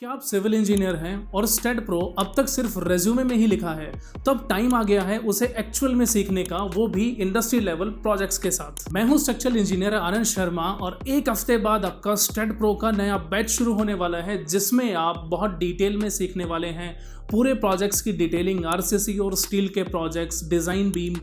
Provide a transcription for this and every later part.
क्या आप civil engineer हैं और स्टेड प्रो अब तक सिर्फ रेज्यूमे में ही लिखा है? तो अब टाइम आ गया है उसे एक्चुअल में सीखने का, वो भी इंडस्ट्री लेवल प्रोजेक्ट्स के साथ। मैं हूं स्ट्रक्चरल इंजीनियर आनंद शर्मा और एक हफ्ते बाद आपका स्टेड प्रो का नया बैच शुरू होने वाला है, जिसमें आप बहुत डिटेल में सीखने वाले हैं पूरे प्रोजेक्ट्स की डिटेलिंग, आरसीसी और स्टील के projects, design beam,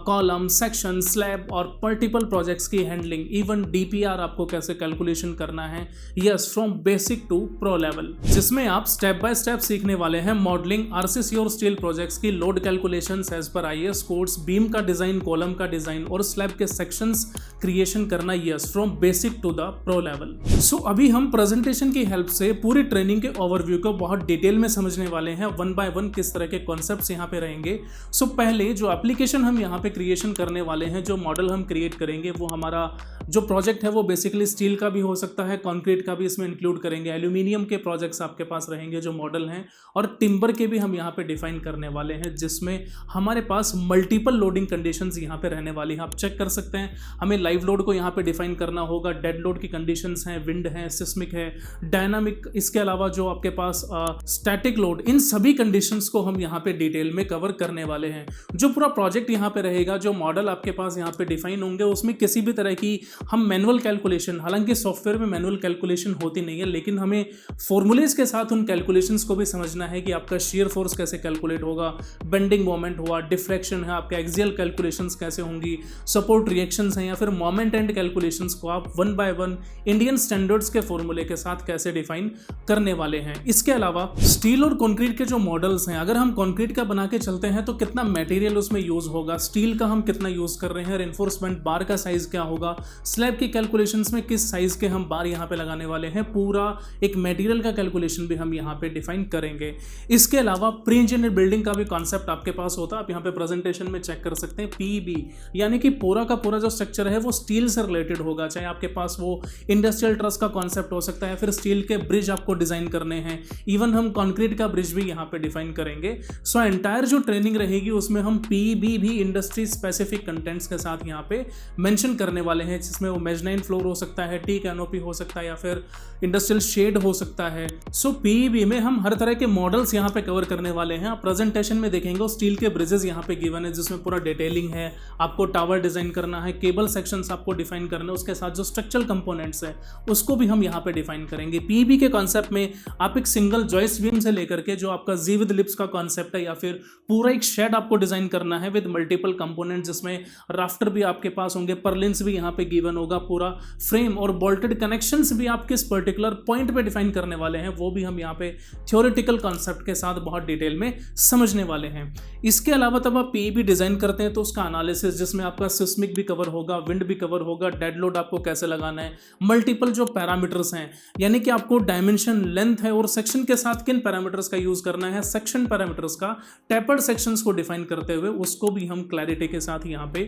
column, section, slab और मल्टीपल प्रोजेक्ट्स की हैंडलिंग, इवन डीपीआर आपको कैसे कैलकुलेशन करना है, yes, from basic to pro level, जिसमें आप स्टेप बाय स्टेप सीखने वाले हैं मॉडलिंग, आरसीसी और स्टील प्रोजेक्ट्स की load calculations as per IAS codes, beam का डिजाइन, कॉलम का डिजाइन और स्लैब के सेक्शंस क्रिएशन करना, yes, from basic to the pro level. So अभी हम प्रेजेंटेशन की हेल्प से पूरी ट्रेनिंग के ओवरव्यू को बहुत डिटेल में समझने वाले हैं, वन बाय वन किस तरह के कॉन्सेप्ट्स यहाँ पे रहेंगे। सो पहले जो एप्लीकेशन हम यहाँ पे क्रिएशन करने वाले हैं, जो मॉडल हम क्रिएट करेंगे, वो हमारा जो प्रोजेक्ट है वो बेसिकली स्टील का भी हो सकता है, कंक्रीट का भी इसमें इंक्लूड करेंगे, एल्यूमिनियम के प्रोजेक्ट्स आपके पास रहेंगे जो मॉडल हैं, और टिम्बर के भी हम यहाँ पे डिफाइन करने वाले हैं, जिसमें हमारे पास मल्टीपल लोडिंग कंडीशंस यहाँ पे रहने वाली हैं। आप चेक कर सकते हैं, हमें लाइव लोड को यहाँ पे डिफाइन करना होगा, डेड लोड की कंडीशंस हैं, विंड है, सिस्मिक है, डायनामिक, इसके अलावा जो आपके पास स्टैटिक लोड, इन सभी कंडीशंस को हम यहाँ पे डिटेल में कवर करने वाले हैं। जो पूरा प्रोजेक्ट यहाँ पे रहेगा, जो मॉडल आपके पास यहाँ पे डिफाइन होंगे, उसमें किसी भी तरह की हम मैनुअल कैलकुलेशन, हालांकि सॉफ्टवेयर में मैनुअल कैलकुलेशन होती नहीं है, लेकिन हमें फॉर्मूलेज के साथ उन कैलकुलेशंस को भी समझना है कि आपका शेयर फोर्स कैसे कैलकुलेट होगा, बेंडिंग मोमेंट हुआ, डिफ्लेक्शन है, आपके एक्सियल कैलकुलेशंस कैसे होंगी, सपोर्ट रिएक्शंस हैं, या फिर मोमेंट एंड कैलकुलेशंस को आप one by one Indian standards के फॉर्मूले के साथ कैसे डिफाइन करने वाले हैं। इसके अलावा स्टील और कंक्रीट के जो मॉडल्स हैं, अगर हम कंक्रीट का बना के चलते हैं तो कितना मटेरियल उसमें यूज होगा, स्टील का हम कितना यूज कर रहे हैं, रेनफोर्समेंट बार का साइज क्या होगा, स्लैब की कैलकुलेशंस में किस साइज के हम बार यहाँ पे लगाने वाले हैं, पूरा एक मटेरियल का कैलकुलेशन भी हम यहाँ पे डिफाइन करेंगे। इसके अलावा प्री इंजीनियर बिल्डिंग का भी कॉन्सेप्ट आपके पास होता है, आप यहाँ पे प्रेजेंटेशन में चेक कर सकते हैं। पीईबी यानी कि पूरा का पूरा जो स्ट्रक्चर है वो स्टील से रिलेटेड होगा, चाहे आपके पास वो इंडस्ट्रियल ट्रस का कॉन्सेप्ट हो सकता है, फिर स्टील के ब्रिज आपको डिजाइन करने हैं, इवन हम कंक्रीट का ब्रिज भी यहाँ पे डिफाइन करेंगे। सो एंटायर जो ट्रेनिंग रहेगी उसमें हम पीईबी भी इंडस्ट्री स्पेसिफिक कंटेंट्स के साथ यहाँ पे मेंशन करने वाले हैं, जिसमें वो मेजनाइन फ्लोर हो सकता है, टी कैनोपी हो सकता है, या फिर इंडस्ट्रियल शेड हो सकता है। सो पीईबी में हम हर तरह के मॉडल्स यहाँ पे कवर करने वाले हैं। आप प्रेजेंटेशन में देखेंगे स्टील के ब्रिजेस यहाँ पे गिवन है, जिसमें पूरा डिटेलिंग है, आपको टावर डिजाइन करना है, केबल सेक्शंस आपको डिफाइन करना है, उसके साथ जो स्ट्रक्चरल कंपोनेंट्स है उसको भी हम यहाँ पे डिफाइन करेंगे। पीईबी के कॉन्सेप्ट में आप एक सिंगल जॉइस्ट बीम से लेकर के जो आपका जी विद लिप्स का कॉन्सेप्ट है, या फिर पूरा एक शेड आपको डिजाइन करना है विद मल्टीपल कंपोनेंट, जिसमें राफ्टर भी आपके पास होंगे, परलिन्स भी यहाँ पे गिवन होगा, पूरा फ्रेम और बोल्टेड कनेक्शंस भी आप किस पर्टिकुलर पॉइंट पे डिफाइन करने वाले हैं, वो भी हम यहाँ पे थ्योरेटिकल कॉन्सेप्ट के साथ बहुत डिटेल में समझने वाले हैं। इसके अलावा तब आप पीईबी डिजाइन करते हैं तो उसका एनालिसिस, जिसमें आपका सिस्मिक भी कवर होगा, विंड भी कवर होगा, डेड लोड आपको कैसे लगाना है, मल्टीपल जो पैरामीटर्स हैं, यानी कि आपको डायमेंशन, लेंथ है और सेक्शन के साथ किन पैरामीटर्स का यूज करना है, सेक्शन पैरामीटर्स का, टैपर्ड सेक्शंस को डिफाइन करते हुए उसको भी हम क्लैरिटी के साथ यहाँ पे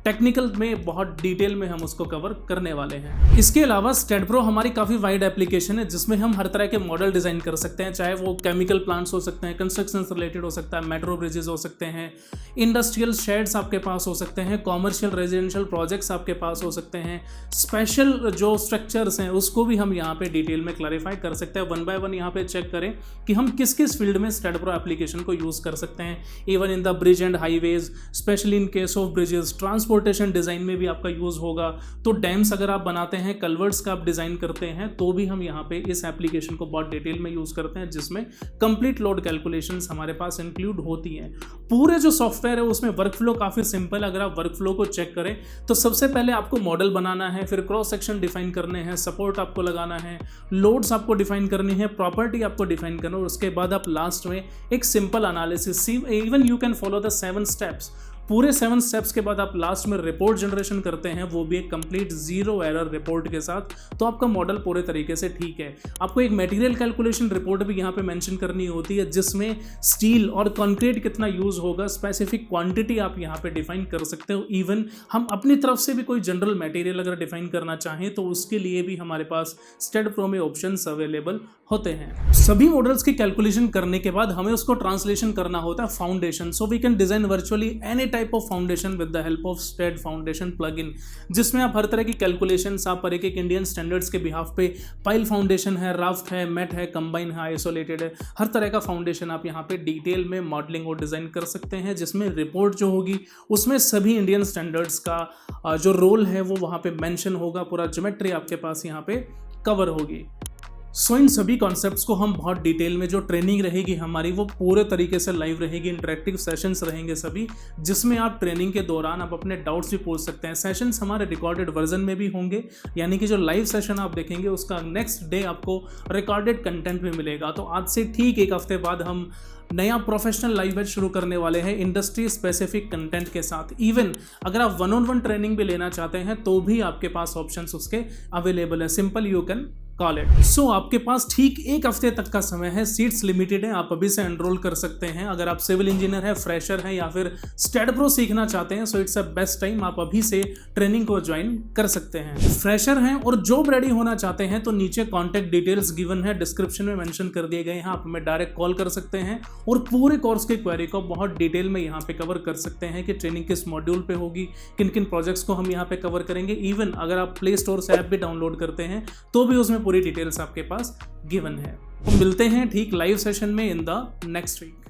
टेक्निकल में बहुत डिटेल में हम उसको कवर करने वाले हैं। इसके अलावा स्टेड प्रो हमारी काफी वाइड एप्लीकेशन है, जिसमें हम हर तरह के मॉडल डिजाइन कर सकते हैं, चाहे वो केमिकल प्लांट्स हो सकते हैं, कंस्ट्रक्शन से रिलेटेड हो सकता है, मेट्रो ब्रिजेस हो सकते हैं, इंडस्ट्रियल शेड्स आपके पास हो सकते हैं, कॉमर्शियल रेजिडेंशियल प्रोजेक्ट्स आपके पास हो सकते हैं, स्पेशल जो स्ट्रक्चर्स हैं उसको भी हम यहाँ पे डिटेल में क्लैरिफाई कर सकते हैं। वन बाय वन यहाँ पे चेक करें कि हम किस किस फील्ड में स्टेड प्रो एप्लीकेशन को यूज कर सकते हैं, even in the bridge and highways, specially in case of bridges, transportation design में भी आपका यूज होगा। तो डैम्स अगर आप बनाते हैं, कल्वर्ट्स का आप डिजाइन करते हैं, तो भी हम यहाँ पे इस एप्लीकेशन को बहुत डिटेल में यूज करते हैं, जिसमें कंप्लीट लोड कैलकुलेशंस हमारे पास इंक्लूड होती हैं। पूरे जो सॉफ्टवेयर है उसमें वर्कफ्लो काफी सिंपल, अगर आप वर्कफ्लो को चेक करें तो सबसे पहले आपको मॉडल बनाना है, फिर क्रॉस सेक्शन डिफाइन करने हैं, सपोर्ट आपको लगाना है, लोड्स आपको डिफाइन करनी है, प्रॉपर्टी आपको डिफाइन करना है, और उसके बाद आप लास्ट में एक simple analysis, even you can follow the 7 steps, पूरे 7 स्टेप्स के बाद आप लास्ट में रिपोर्ट जनरेशन करते हैं, वो भी एक कंप्लीट जीरो एरर रिपोर्ट के साथ, तो आपका मॉडल पूरे तरीके से ठीक है। आपको एक मटेरियल कैलकुलेशन रिपोर्ट भी यहाँ पे मेंशन करनी होती है, जिसमें स्टील और कंक्रीट कितना यूज होगा, स्पेसिफिक क्वांटिटी आप यहाँ पे डिफाइन कर सकते हो। इवन हम अपनी तरफ से भी कोई जनरल मटेरियल अगर डिफाइन करना चाहें तो उसके लिए भी हमारे पास स्टेड प्रो में ऑप्शंस अवेलेबल होते हैं। सभी मॉडल्स की कैलकुलेशन करने के बाद हमें उसको ट्रांसलेशन करना होता है foundation, so we can design virtually any type of foundation with the help of STAAD foundation plugin, जिसमें आप हर तरह की कैलकुलेशंस आप पर एक इंडियन स्टैंडर्ड्स के बिहाफ पे पाइल फाउंडेशन है, राफ्ट है, मेट है, कंबाइन है, आइसोलेटेड है, हर तरह का फाउंडेशन आप यहाँ पे डिटेल में मॉडलिंग और डिज़ाइन कर सकते हैं, जिसमें रिपोर्ट जो होगी उसमें सभी इंडियन स्टैंडर्ड्स का जो रोल है वो वहाँ पे मेंशन होगा, पूरा ज्योमेट्री आपके पास यहाँ पे कवर होगी। सो इन सभी कॉन्सेप्ट्स को हम बहुत डिटेल में, जो ट्रेनिंग रहेगी हमारी वो पूरे तरीके से लाइव रहेगी, इंटरेक्टिव सेशंस रहेंगे सभी, जिसमें आप ट्रेनिंग के दौरान आप अपने डाउट्स भी पूछ सकते हैं। सेशंस हमारे रिकॉर्डेड वर्जन में भी होंगे, यानी कि जो लाइव सेशन आप देखेंगे उसका नेक्स्ट डे आपको रिकॉर्डेड कंटेंट भी मिलेगा। तो आज से ठीक एक हफ्ते बाद हम नया प्रोफेशनल लाइव बैच शुरू करने वाले हैं इंडस्ट्री स्पेसिफिक कंटेंट के साथ। इवन अगर आप 1-on-1 ट्रेनिंग भी लेना चाहते हैं तो भी आपके पास ऑप्शंस उसके अवेलेबल है। Simple you can call it. So आपके पास ठीक एक हफ्ते तक का समय है, सीट्स लिमिटेड है, आप अभी से एनरोल कर सकते हैं। अगर आप सिविल इंजीनियर है, फ्रेशर है या फिर स्टेड प्रो सीखना चाहते हैं, so it's a best time, आप अभी से ट्रेनिंग को ज्वाइन कर सकते हैं। फ्रेशर हैं और जॉब रेडी होना चाहते हैं तो नीचे कॉन्टैक्ट डिटेल्स गिवन है, डिस्क्रिप्शन में मेंशन कर दिए गए हैं, आप हमें डायरेक्ट कॉल कर सकते हैं और पूरे कोर्स की क्वेरी को बहुत डिटेल में यहाँ पे कवर कर सकते हैं कि ट्रेनिंग किस मॉड्यूल पे होगी, किन किन प्रोजेक्ट्स को हम यहाँ पे कवर करेंगे। इवन अगर आप प्ले स्टोर से ऐप भी डाउनलोड करते हैं तो भी उसमें पूरी डिटेल्स आपके पास गिवन है। तो मिलते हैं ठीक लाइव सेशन में इन द नेक्स्ट वीक।